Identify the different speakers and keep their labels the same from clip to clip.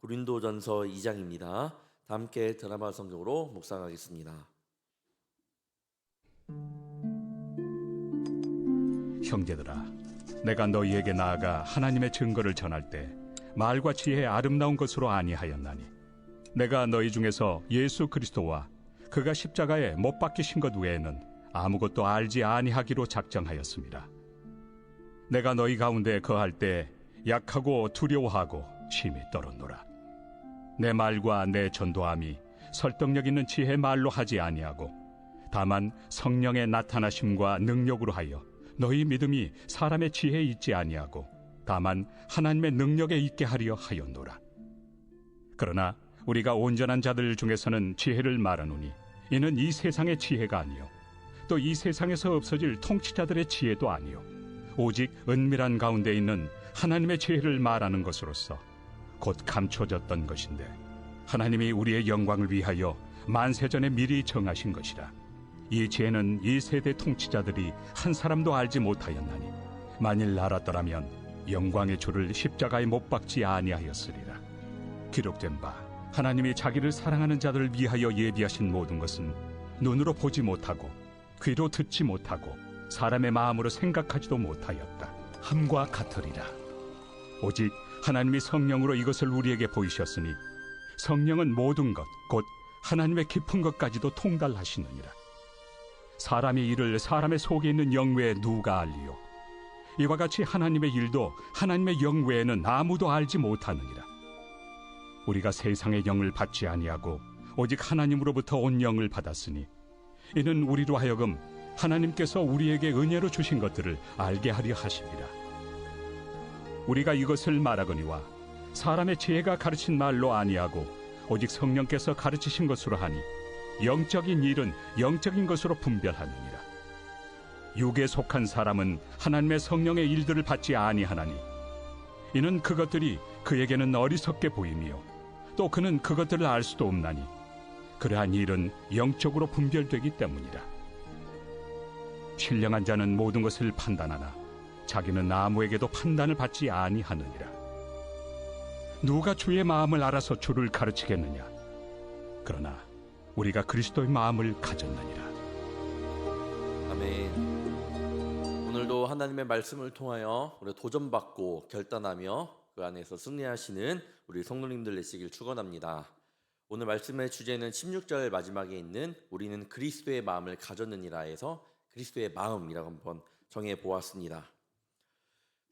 Speaker 1: 고린도전서 2장입니다. 다 함께 드라마 성경으로 묵상하겠습니다.
Speaker 2: 형제들아, 내가 너희에게 나아가 하나님의 증거를 전할 때 말과 지혜의 아름다운 것으로 아니하였나니 내가 너희 중에서 예수 그리스도와 그가 십자가에 못 박히신 것 외에는 아무것도 알지 아니하기로 작정하였습니다. 내가 너희 가운데 거할 때 약하고 두려워하고 심히 떨었노라. 내 말과 내 전도함이 설득력 있는 지혜의 말로 하지 아니하고 다만 성령의 나타나심과 능력으로 하여 너희 믿음이 사람의 지혜에 있지 아니하고 다만 하나님의 능력에 있게 하려 하였노라. 그러나 우리가 온전한 자들 중에서는 지혜를 말하노니 이는 이 세상의 지혜가 아니요 또 이 세상에서 없어질 통치자들의 지혜도 아니요 오직 은밀한 가운데 있는 하나님의 지혜를 말하는 것으로서 곧 감춰졌던 것인데 하나님이 우리의 영광을 위하여 만세전에 미리 정하신 것이라. 이 지혜는 이 세대 통치자들이 한 사람도 알지 못하였나니 만일 알았더라면 영광의 주를 십자가에 못 박지 아니하였으리라. 기록된 바 하나님이 자기를 사랑하는 자들을 위하여 예비하신 모든 것은 눈으로 보지 못하고 귀로 듣지 못하고 사람의 마음으로 생각하지도 못하였다 함과 같으리라. 오직 하나님이 성령으로 이것을 우리에게 보이셨으니 성령은 모든 것 곧 하나님의 깊은 것까지도 통달하시느니라. 사람의 일을 사람의 속에 있는 영 외에 누가 알리요? 이와 같이 하나님의 일도 하나님의 영 외에는 아무도 알지 못하느니라. 우리가 세상의 영을 받지 아니하고 오직 하나님으로부터 온 영을 받았으니 이는 우리로 하여금 하나님께서 우리에게 은혜로 주신 것들을 알게 하려 하심이라. 우리가 이것을 말하거니와 사람의 지혜가 가르친 말로 아니하고 오직 성령께서 가르치신 것으로 하니 영적인 일은 영적인 것으로 분별하느니라. 육에 속한 사람은 하나님의 성령의 일들을 받지 아니하나니 이는 그것들이 그에게는 어리석게 보이며 또 그는 그것들을 알 수도 없나니 그러한 일은 영적으로 분별되기 때문이라. 신령한 자는 모든 것을 판단하나 자기는 아무에게도 판단을 받지 아니하느니라. 누가 주의 마음을 알아서 주를 가르치겠느냐? 그러나 우리가 그리스도의 마음을 가졌느니라.
Speaker 1: 아멘. 오늘도 하나님의 말씀을 통하여 우리 도전받고 결단하며 그 안에서 승리하시는 우리 성도님들 되시길 축원합니다. 오늘 말씀의 주제는 16절 마지막에 있는 우리는 그리스도의 마음을 가졌느니라에서 그리스도의 마음이라고 한번 정해 보았습니다.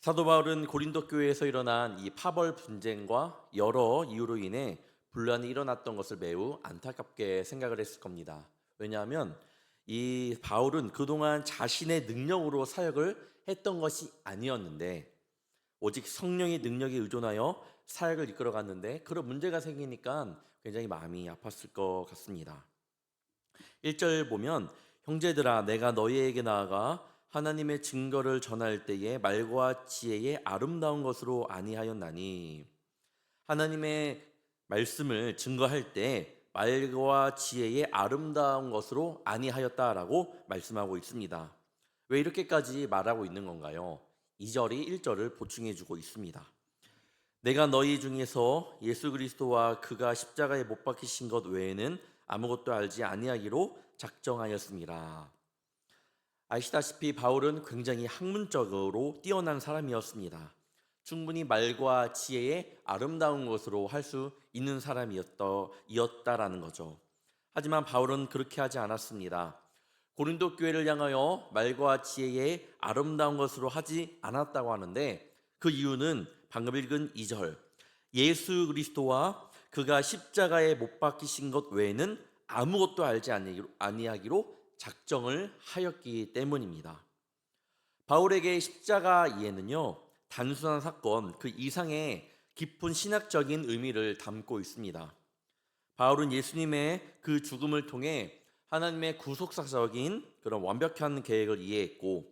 Speaker 1: 사도 바울은 고린도 교회에서 일어난 이 파벌 분쟁과 여러 이유로 인해 분란이 일어났던 것을 매우 안타깝게 생각을 했을 겁니다. 왜냐하면 이 바울은 그동안 자신의 능력으로 사역을 했던 것이 아니었는데 오직 성령의 능력에 의존하여 사역을 이끌어갔는데 그런 문제가 생기니까 굉장히 마음이 아팠을 것 같습니다. 1절 보면 형제들아 내가 너희에게 나아가 하나님의 증거를 전할 때에 말과 지혜의 아름다운 것으로 아니하였나니 하나님의 말씀을 증거할 때 말과 지혜의 아름다운 것으로 아니하였다라고 말씀하고 있습니다. 왜 이렇게까지 말하고 있는 건가요? 2절이 1절을 보충해주고 있습니다. 내가 너희 중에서 예수 그리스도와 그가 십자가에 못 박히신 것 외에는 아무것도 알지 아니하기로 작정하였습니다. 아시다시피 바울은 굉장히 학문적으로 뛰어난 사람이었습니다. 충분히 말과 지혜의 아름다운 것으로 할 수 있는 사람이었다라는 거죠. 하지만 바울은 그렇게 하지 않았습니다. 고린도 교회를 향하여 말과 지혜의 아름다운 것으로 하지 않았다고 하는데 그 이유는 방금 읽은 2절 예수 그리스도와 그가 십자가에 못 박히신 것 외에는 아무것도 알지 아니하기로 작정을 하였기 때문입니다. 바울에게 십자가 이해는요 단순한 사건 그 이상의 깊은 신학적인 의미를 담고 있습니다. 바울은 예수님의 그 죽음을 통해 하나님의 구속사적인 그런 완벽한 계획을 이해했고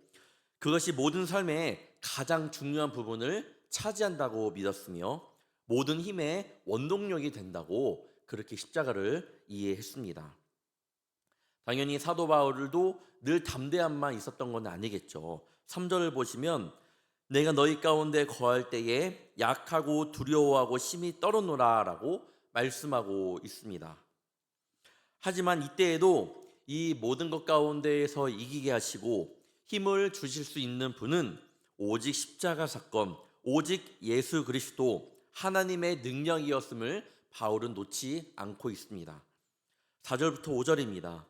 Speaker 1: 그것이 모든 삶의 가장 중요한 부분을 차지한다고 믿었으며 모든 힘의 원동력이 된다고 그렇게 십자가를 이해했습니다. 당연히 사도 바울도 늘 담대함만 있었던 건 아니겠죠. 3절을 보시면 내가 너희 가운데 거할 때에 약하고 두려워하고 심히 떨어노라라고 말씀하고 있습니다. 하지만 이때에도 이 모든 것 가운데에서 이기게 하시고 힘을 주실 수 있는 분은 오직 십자가 사건, 오직 예수 그리스도 하나님의 능력이었음을 바울은 놓지 않고 있습니다. 4절부터 5절입니다.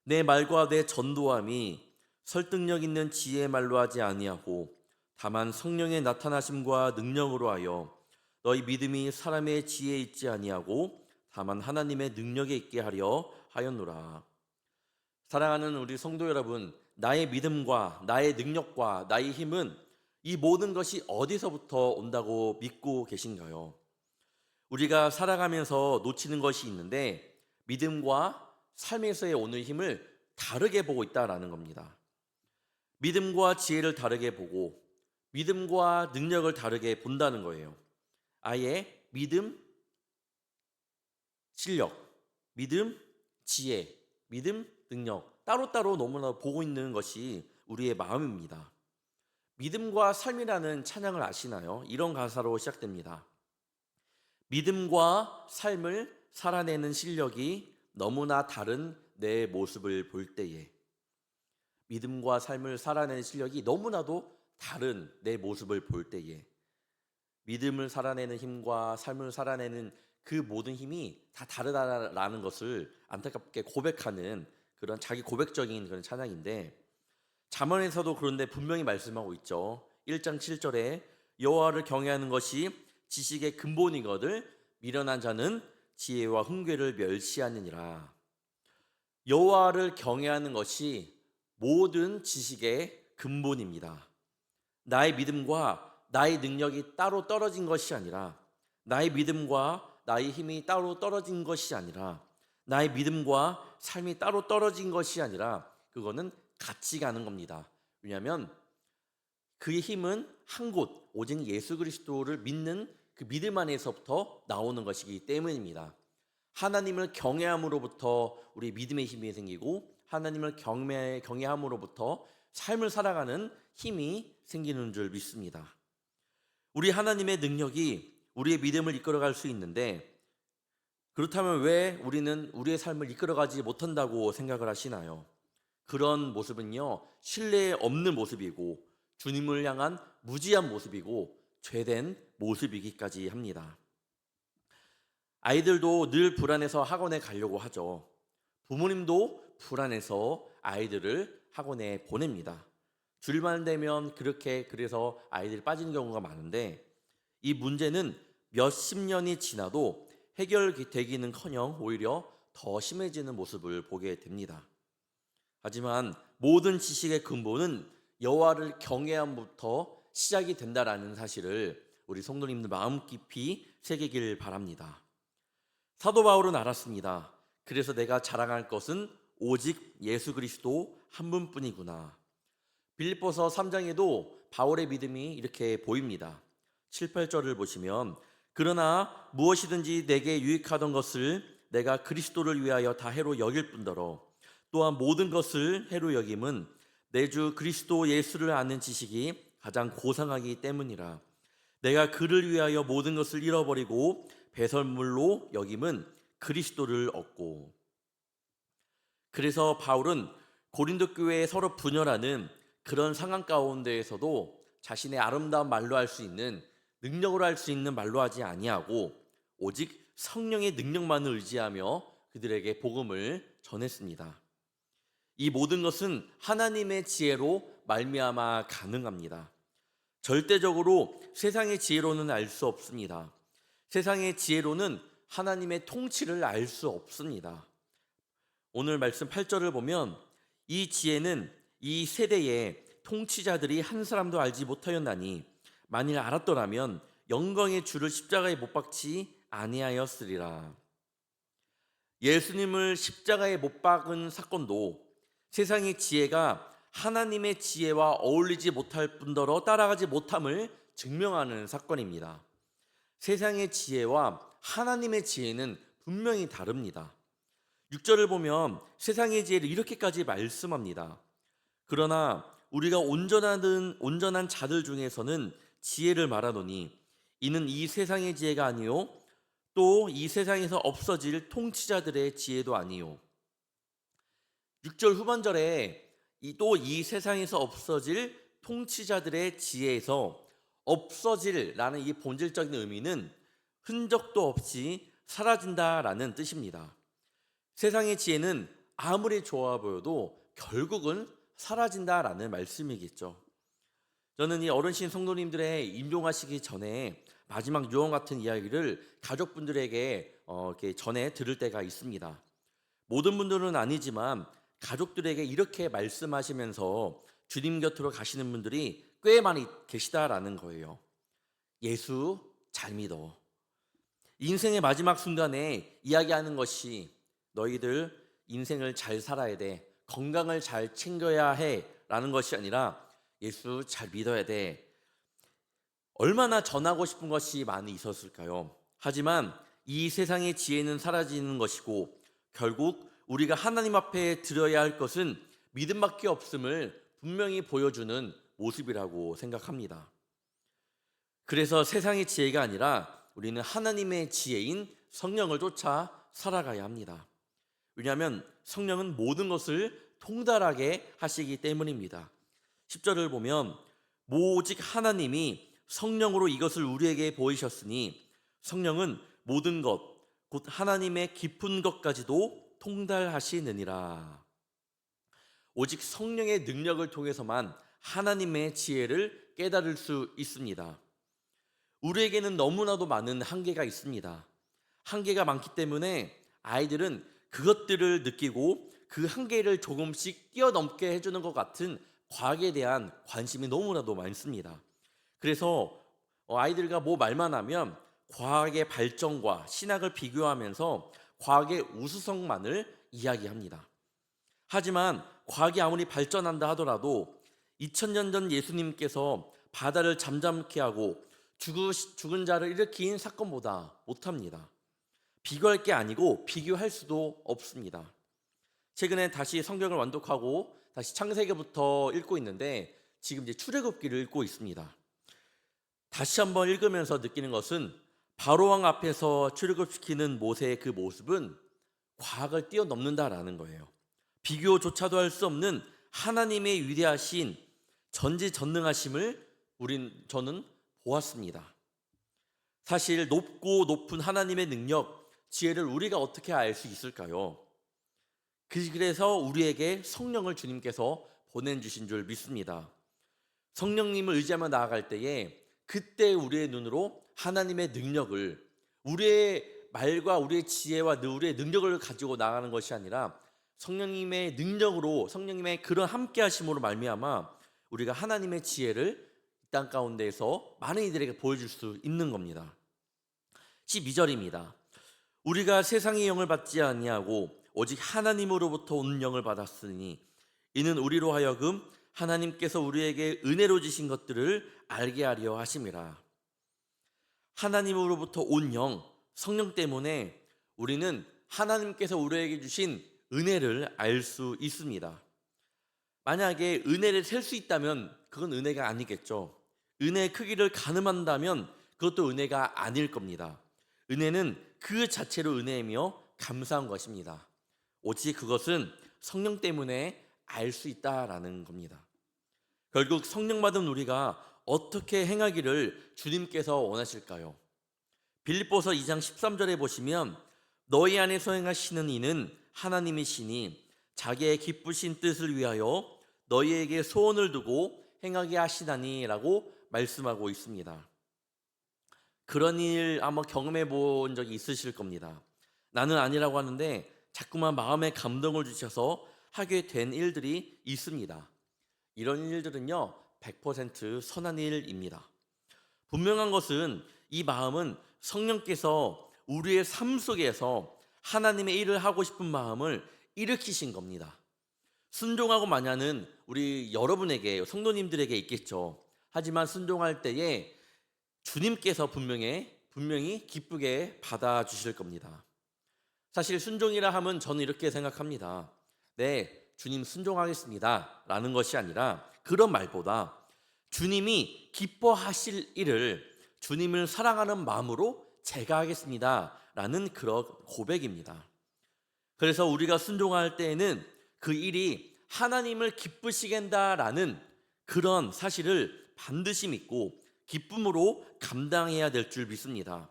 Speaker 1: 내 말과 내 전도함이 설득력 있는 지혜의 말로 하지 아니하고 다만 성령의 나타나심과 능력으로 하여 너희 믿음이 사람의 지혜에 있지 아니하고 다만 하나님의 능력에 있게 하려 하였노라. 사랑하는 우리 성도 여러분, 나의 믿음과 나의 능력과 나의 힘은 이 모든 것이 어디서부터 온다고 믿고 계신가요? 우리가 살아가면서 놓치는 것이 있는데 믿음과 삶에서의 오는 힘을 다르게 보고 있다라는 겁니다. 믿음과 지혜를 다르게 보고 믿음과 능력을 다르게 본다는 거예요. 아예 믿음, 실력, 믿음, 지혜, 믿음, 능력 따로따로 너무나 보고 있는 것이 우리의 마음입니다. 믿음과 삶이라는 찬양을 아시나요? 이런 가사로 시작됩니다. 믿음과 삶을 살아내는 실력이 너무나 다른 내 모습을 볼 때에, 믿음과 삶을 살아내는 실력이 너무나도 다른 내 모습을 볼 때에, 믿음을 살아내는 힘과 삶을 살아내는 그 모든 힘이 다 다르다라는 것을 안타깝게 고백하는 그런 자기 고백적인 그런 찬양인데, 잠언에서도 그런데 분명히 말씀하고 있죠. 1장 7절에 여호와를 경외하는 것이 지식의 근본이거늘 미련한 자는 지혜와 훈계를 멸시하느니라. 여호와를 경외하는 것이 모든 지식의 근본입니다. 나의 믿음과 나의 능력이 따로 떨어진 것이 아니라, 나의 믿음과 나의 힘이 따로 떨어진 것이 아니라, 나의 믿음과 삶이 따로 떨어진 것이 아니라 그거는 같이 가는 겁니다. 왜냐하면 그의 힘은 한 곳, 오직 예수 그리스도를 믿는 그 믿음 안에서부터 나오는 것이기 때문입니다. 하나님을 경외함으로부터 우리 믿음의 힘이 생기고 하나님을 경외함으로부터 삶을 살아가는 힘이 생기는 줄 믿습니다. 우리 하나님의 능력이 우리의 믿음을 이끌어갈 수 있는데, 그렇다면 왜 우리는 우리의 삶을 이끌어가지 못한다고 생각을 하시나요? 그런 모습은요, 신뢰 없는 모습이고 주님을 향한 무지한 모습이고 죄된 모습이기까지 합니다. 아이들도 늘 불안해서 학원에 가려고 하죠. 부모님도 불안해서 아이들을 학원에 보냅니다. 주일만 되면 그래서 아이들이 빠지는 경우가 많은데, 이 문제는 몇십 년이 지나도 해결되기는커녕 오히려 더 심해지는 모습을 보게 됩니다. 하지만 모든 지식의 근본은 여호와를 경외함부터 시작이 된다라는 사실을 우리 성도님들 마음 깊이 새기길 바랍니다. 사도 바울은 알았습니다. 그래서 내가 자랑할 것은 오직 예수 그리스도 한 분뿐이구나. 빌립보서 3장에도 바울의 믿음이 이렇게 보입니다. 7, 8절을 보시면 그러나 무엇이든지 내게 유익하던 것을 내가 그리스도를 위하여 다 해로 여길 뿐더러 또한 모든 것을 해로 여김은 내 주 그리스도 예수를 아는 지식이 가장 고상하기 때문이라. 내가 그를 위하여 모든 것을 잃어버리고 배설물로 여김은 그리스도를 얻고. 그래서 바울은 고린도 교회에 서로 분열하는 그런 상황 가운데에서도 자신의 아름다운 말로 할 수 있는, 능력으로 할 수 있는 말로 하지 아니하고 오직 성령의 능력만을 의지하며 그들에게 복음을 전했습니다. 이 모든 것은 하나님의 지혜로 말미암아 가능합니다. 절대적으로 세상의 지혜로는 알 수 없습니다. 세상의 지혜로는 하나님의 통치를 알 수 없습니다. 오늘 말씀 8절을 보면 이 지혜는 이 세대의 통치자들이 한 사람도 알지 못하였나니 만일 알았더라면 영광의 주를 십자가에 못 박지 아니하였으리라. 예수님을 십자가에 못 박은 사건도 세상의 지혜가 하나님의 지혜와 어울리지 못할 뿐더러 따라가지 못함을 증명하는 사건입니다. 세상의 지혜와 하나님의 지혜는 분명히 다릅니다. 6절을 보면 세상의 지혜를 이렇게까지 말씀합니다. 그러나 우리가 온전한 자들 중에서는 지혜를 말하노니 이는 이 세상의 지혜가 아니요 또 이 세상에서 없어질 통치자들의 지혜도 아니요. 6절 후반절에 또 이 세상에서 없어질 통치자들의 지혜에서 없어질라는 이 본질적인 의미는 흔적도 없이 사라진다라는 뜻입니다. 세상의 지혜는 아무리 좋아 보여도 결국은 사라진다라는 말씀이겠죠. 저는 이 어르신 성도님들의 임종하시기 전에 마지막 유언 같은 이야기를 가족분들에게 이렇게 전해 들을 때가 있습니다. 모든 분들은 아니지만 가족들에게 이렇게 말씀하시면서 주님 곁으로 가시는 분들이 꽤 많이 계시다라는 거예요. 예수 잘 믿어. 인생의 마지막 순간에 이야기하는 것이 너희들 인생을 잘 살아야 돼. 건강을 잘 챙겨야 해. 라는 것이 아니라 예수 잘 믿어야 돼. 얼마나 전하고 싶은 것이 많이 있었을까요? 하지만 이 세상의 지혜는 사라지는 것이고 결국 우리가 하나님 앞에 드려야 할 것은 믿음밖에 없음을 분명히 보여주는 모습이라고 생각합니다. 그래서 세상의 지혜가 아니라 우리는 하나님의 지혜인 성령을 쫓아 살아가야 합니다. 왜냐하면 성령은 모든 것을 통달하게 하시기 때문입니다. 10절을 보면 오직 하나님이 성령으로 이것을 우리에게 보이셨으니 성령은 모든 것, 곧 하나님의 깊은 것까지도 통달하시느니라. 오직 성령의 능력을 통해서만 하나님의 지혜를 깨달을 수 있습니다. 우리에게는 너무나도 많은 한계가 있습니다. 한계가 많기 때문에 아이들은 그것들을 느끼고 그 한계를 조금씩 뛰어넘게 해주는 것 같은 과학에 대한 관심이 너무나도 많습니다. 그래서 아이들과 뭐 말만 하면 과학의 발전과 신학을 비교하면서 과학의 우수성만을 이야기합니다. 하지만 과학이 아무리 발전한다 하더라도 2000년 전 예수님께서 바다를 잠잠케 하고 죽은 자를 일으킨 사건보다 못합니다. 비교할 게 아니고 비교할 수도 없습니다. 최근에 다시 성경을 완독하고 다시 창세기부터 읽고 있는데 지금 이제 출애굽기를 읽고 있습니다. 다시 한번 읽으면서 느끼는 것은 바로왕 앞에서 출애굽시키는 모세의 그 모습은 과학을 뛰어넘는다라는 거예요. 비교조차도 할 수 없는 하나님의 위대하신 전지전능하심을 저는 보았습니다. 사실 높고 높은 하나님의 능력, 지혜를 우리가 어떻게 알 수 있을까요? 그래서 우리에게 성령을 주님께서 보내주신 줄 믿습니다. 성령님을 의지하며 나아갈 때에 그때 우리의 눈으로 하나님의 능력을, 우리의 말과 우리의 지혜와 우리의 능력을 가지고 나가는 것이 아니라 성령님의 능력으로, 성령님의 그런 함께 하심으로 말미암아 우리가 하나님의 지혜를 이 땅 가운데에서 많은 이들에게 보여줄 수 있는 겁니다. 12절입니다. 우리가 세상의 영을 받지 아니하고 오직 하나님으로부터 온 영을 받았으니 이는 우리로 하여금 하나님께서 우리에게 은혜로 주신 것들을 알게 하려 하심이라. 하나님으로부터 온 영, 성령 때문에 우리는 하나님께서 우리에게 주신 은혜를 알 수 있습니다. 만약에 은혜를 셀 수 있다면 그건 은혜가 아니겠죠. 은혜의 크기를 가늠한다면 그것도 은혜가 아닐 겁니다. 은혜는 그 자체로 은혜이며 감사한 것입니다. 오직 그것은 성령 때문에 알 수 있다라는 겁니다. 결국 성령 받은 우리가 어떻게 행하기를 주님께서 원하실까요? 빌립보서 2장 13절에 보시면 너희 안에서 행하시는 이는 하나님이시니 자기의 기쁘신 뜻을 위하여 너희에게 소원을 두고 행하게 하시다니 라고 말씀하고 있습니다. 그런 일 아마 경험해 본 적이 있으실 겁니다. 나는 아니라고 하는데 자꾸만 마음에 감동을 주셔서 하게 된 일들이 있습니다. 이런 일들은요 100% 선한 일입니다. 분명한 것은 이 마음은 성령께서 우리의 삶 속에서 하나님의 일을 하고 싶은 마음을 일으키신 겁니다. 순종하고 마냐는 우리 여러분에게, 성도님들에게 있겠죠. 하지만 순종할 때에 주님께서 분명히 기쁘게 받아주실 겁니다. 사실 순종이라 하면 저는 이렇게 생각합니다. 네, 주님 순종하겠습니다 라는 것이 아니라 그런 말보다 주님이 기뻐하실 일을 주님을 사랑하는 마음으로 제가 하겠습니다 라는 그런 고백입니다. 그래서 우리가 순종할 때에는 그 일이 하나님을 기쁘시게 한다라는 그런 사실을 반드시 믿고 기쁨으로 감당해야 될 줄 믿습니다.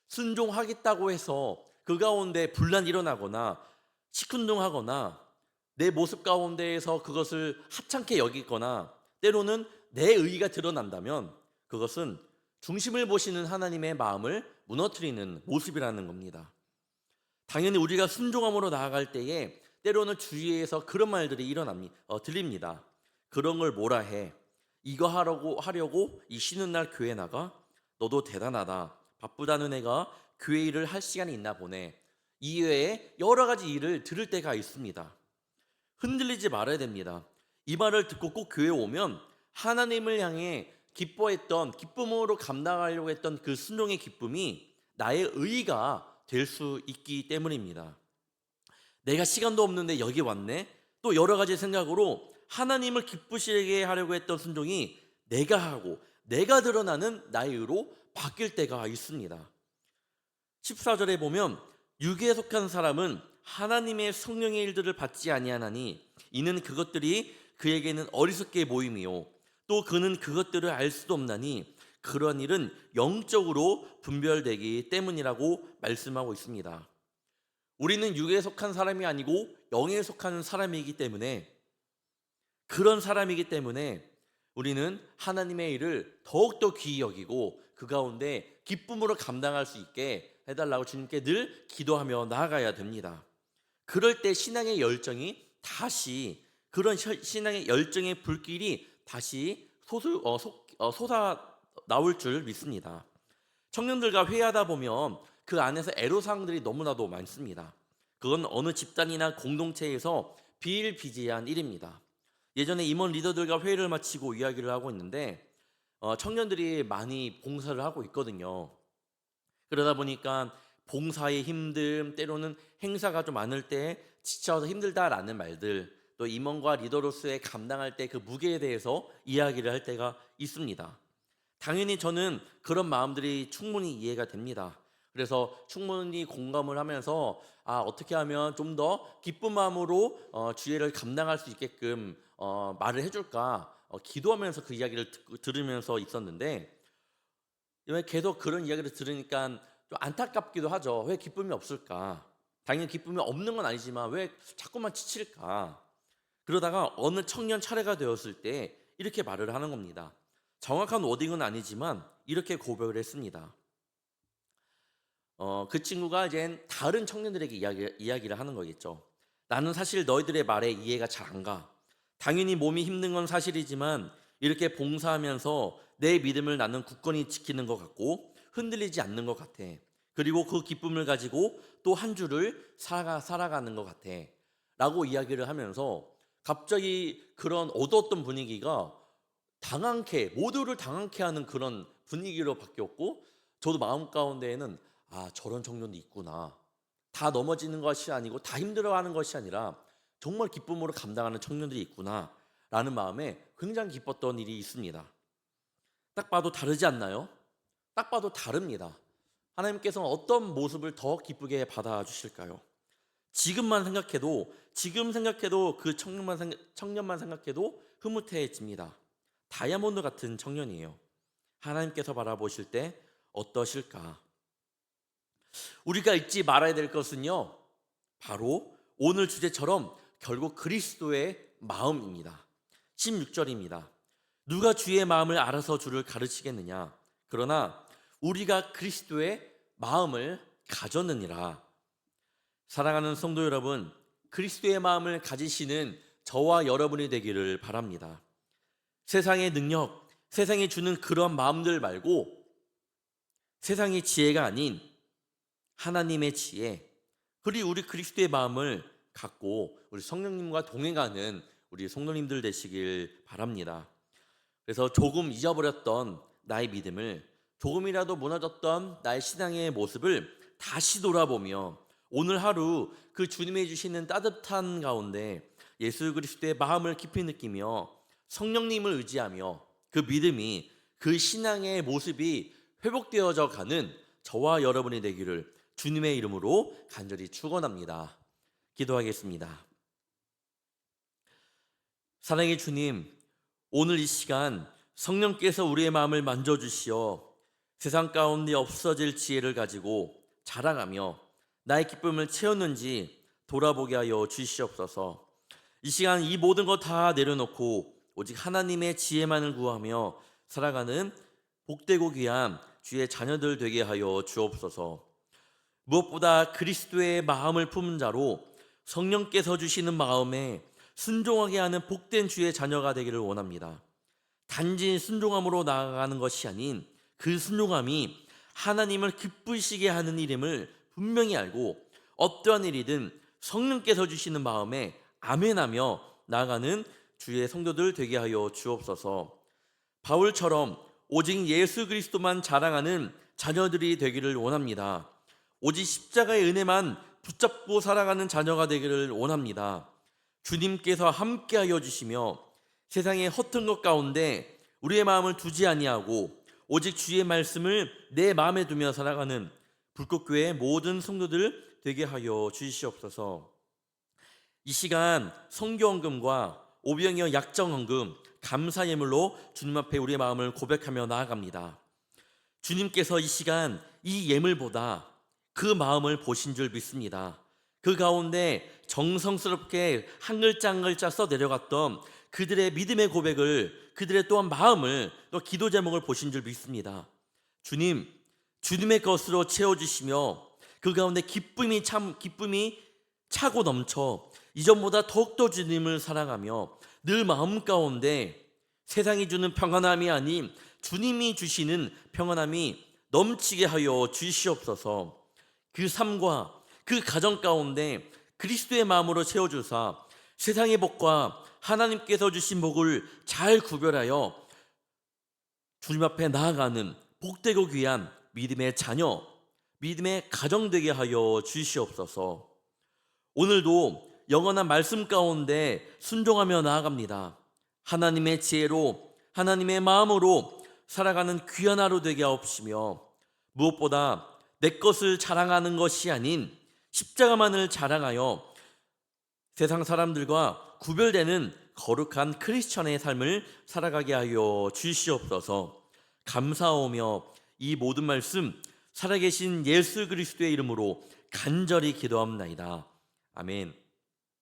Speaker 1: 순종하겠다고 해서 그 가운데 분란이 일어나거나 시큰둥하거나 내 모습 가운데에서 그것을 하찮게 여기거나 때로는 내 의의가 드러난다면 그것은 중심을 보시는 하나님의 마음을 무너뜨리는 모습이라는 겁니다. 당연히 우리가 순종함으로 나아갈 때에 때로는 주위에서 그런 말들이 들립니다. 그런 걸 뭐라 해? 이거 하려고 이 쉬는 날 교회 나가? 너도 대단하다. 바쁘다는 애가 교회 일을 할 시간이 있나 보네. 이외에 여러 가지 일을 들을 때가 있습니다. 흔들리지 말아야 됩니다. 이 말을 듣고 꼭 교회 오면 하나님을 향해 기쁨으로 감당하려고 했던 그 순종의 기쁨이 나의 의의가 될 수 있기 때문입니다. 내가 시간도 없는데 여기 왔네? 또 여러 가지 생각으로 하나님을 기쁘시게 하려고 했던 순종이 내가 하고 내가 드러나는 나의 의로 바뀔 때가 있습니다. 14절에 보면 육에 속한 사람은 하나님의 성령의 일들을 받지 아니하나니 이는 그것들이 그에게는 어리석게 보임이요 또 그는 그것들을 알 수도 없나니 그런 일은 영적으로 분별되기 때문이라고 말씀하고 있습니다. 우리는 육에 속한 사람이 아니고 영에 속한 사람이기 때문에 그런 사람이기 때문에 우리는 하나님의 일을 더욱더 귀히 여기고 그 가운데 기쁨으로 감당할 수 있게 해달라고 주님께 늘 기도하며 나아가야 됩니다. 그럴 때 신앙의 열정이 다시 그런 신앙의 열정의 불길이 다시 솟아 나올 줄 믿습니다. 청년들과 회의하다 보면 그 안에서 애로사항들이 너무나도 많습니다. 그건 어느 집단이나 공동체에서 비일비재한 일입니다. 예전에 임원 리더들과 회의를 마치고 이야기를 하고 있는데 청년들이 많이 봉사를 하고 있거든요. 그러다 보니까 봉사의 힘듦, 때로는 행사가 좀 많을 때 지쳐서 힘들다라는 말들, 또 임원과 리더로서의 감당할 때 그 무게에 대해서 이야기를 할 때가 있습니다. 당연히 저는 그런 마음들이 충분히 이해가 됩니다. 그래서 충분히 공감을 하면서 어떻게 하면 좀 더 기쁜 마음으로 주의를 감당할 수 있게끔 말을 해줄까 기도하면서 그 이야기를 들으면서 있었는데 왜 계속 그런 이야기를 들으니까 좀 안타깝기도 하죠. 왜 기쁨이 없을까? 당연히 기쁨이 없는 건 아니지만 왜 자꾸만 지칠까? 그러다가 어느 청년 차례가 되었을 때 이렇게 말을 하는 겁니다. 정확한 워딩은 아니지만 이렇게 고백을 했습니다. 그 친구가 이제 다른 청년들에게 이야기를 하는 거겠죠. 나는 사실 너희들의 말에 이해가 잘 안 가. 당연히 몸이 힘든 건 사실이지만 이렇게 봉사하면서 내 믿음을 나는 굳건히 지키는 것 같고 흔들리지 않는 것 같아. 그리고 그 기쁨을 가지고 또 한 주를 살아가는 것 같아. 라고 이야기를 하면서 갑자기 그런 어두웠던 분위기가 모두를 당황케 하는 그런 분위기로 바뀌었고 저도 마음 가운데에는 저런 청년도 있구나. 다 넘어지는 것이 아니고 다 힘들어하는 것이 아니라 정말 기쁨으로 감당하는 청년들이 있구나 라는 마음에 굉장히 기뻤던 일이 있습니다. 딱 봐도 다르지 않나요? 딱 봐도 다릅니다. 하나님께서는 어떤 모습을 더 기쁘게 받아주실까요? 지금 생각해도 그 청년만 생각해도 흐뭇해집니다. 다이아몬드 같은 청년이에요. 하나님께서 바라보실 때 어떠실까? 우리가 잊지 말아야 될 것은요, 바로 오늘 주제처럼 결국 그리스도의 마음입니다. 16절입니다. 누가 주의 마음을 알아서 주를 가르치겠느냐? 그러나 우리가 그리스도의 마음을 가졌느니라. 사랑하는 성도 여러분, 그리스도의 마음을 가지시는 저와 여러분이 되기를 바랍니다. 세상의 능력, 세상이 주는 그런 마음들 말고 세상의 지혜가 아닌 하나님의 지혜, 그리고 우리 그리스도의 마음을 갖고 우리 성령님과 동행하는 우리 성도님들 되시길 바랍니다. 그래서 조금 잊어버렸던 나의 믿음을, 조금이라도 무너졌던 나의 신앙의 모습을 다시 돌아보며 오늘 하루 그 주님이 주시는 따뜻한 가운데 예수 그리스도의 마음을 깊이 느끼며 성령님을 의지하며 그 믿음이, 그 신앙의 모습이 회복되어져 가는 저와 여러분이 되기를 주님의 이름으로 간절히 축원합니다. 기도하겠습니다. 사랑의 주님, 오늘 이 시간 성령께서 우리의 마음을 만져주시어 세상 가운데 없어질 지혜를 가지고 자랑하며 나의 기쁨을 채웠는지 돌아보게 하여 주시옵소서. 이 시간 이 모든 것 다 내려놓고 오직 하나님의 지혜만을 구하며 살아가는 복되고 귀한 주의 자녀들 되게 하여 주옵소서. 무엇보다 그리스도의 마음을 품은 자로 성령께서 주시는 마음에 순종하게 하는 복된 주의 자녀가 되기를 원합니다. 단지 순종함으로 나아가는 것이 아닌 그 순종함이 하나님을 기쁘시게 하는 일임을 분명히 알고 어떠한 일이든 성령께서 주시는 마음에 아멘하며 나아가는 주의 성도들 되게 하여 주옵소서. 바울처럼 오직 예수 그리스도만 자랑하는 자녀들이 되기를 원합니다. 오직 십자가의 은혜만 붙잡고 살아가는 자녀가 되기를 원합니다. 주님께서 함께하여 주시며 세상의 허튼 것 가운데 우리의 마음을 두지 아니하고 오직 주의 말씀을 내 마음에 두며 살아가는 불꽃교회 모든 성도들 되게 하여 주시옵소서. 이 시간 성교헌금과 오병이어 약정헌금 감사 예물로 주님 앞에 우리의 마음을 고백하며 나아갑니다. 주님께서 이 시간 이 예물보다 그 마음을 보신 줄 믿습니다. 그 가운데 정성스럽게 한 글자 한 글자 써 내려갔던 그들의 믿음의 고백을, 그들의 또한 마음을, 또 기도 제목을 보신 줄 믿습니다. 주님, 주님의 것으로 채워주시며 그 가운데 기쁨이 차고 넘쳐 이전보다 더욱더 주님을 사랑하며 늘 마음 가운데 세상이 주는 평안함이 아닌 주님이 주시는 평안함이 넘치게 하여 주시옵소서. 그 삶과 그 가정 가운데 그리스도의 마음으로 채워주사 세상의 복과 하나님께서 주신 복을 잘 구별하여 주님 앞에 나아가는 복되고 귀한 믿음의 자녀, 믿음의 가정 되게 하여 주시옵소서. 오늘도 영원한 말씀 가운데 순종하며 나아갑니다. 하나님의 지혜로, 하나님의 마음으로 살아가는 귀한 하루 되게 하옵시며 무엇보다 내 것을 자랑하는 것이 아닌 십자가만을 자랑하여 세상 사람들과 구별되는 거룩한 크리스천의 삶을 살아가게 하여 주시옵소서. 감사하며 이 모든 말씀 살아계신 예수 그리스도의 이름으로 간절히 기도합나이다. 아멘.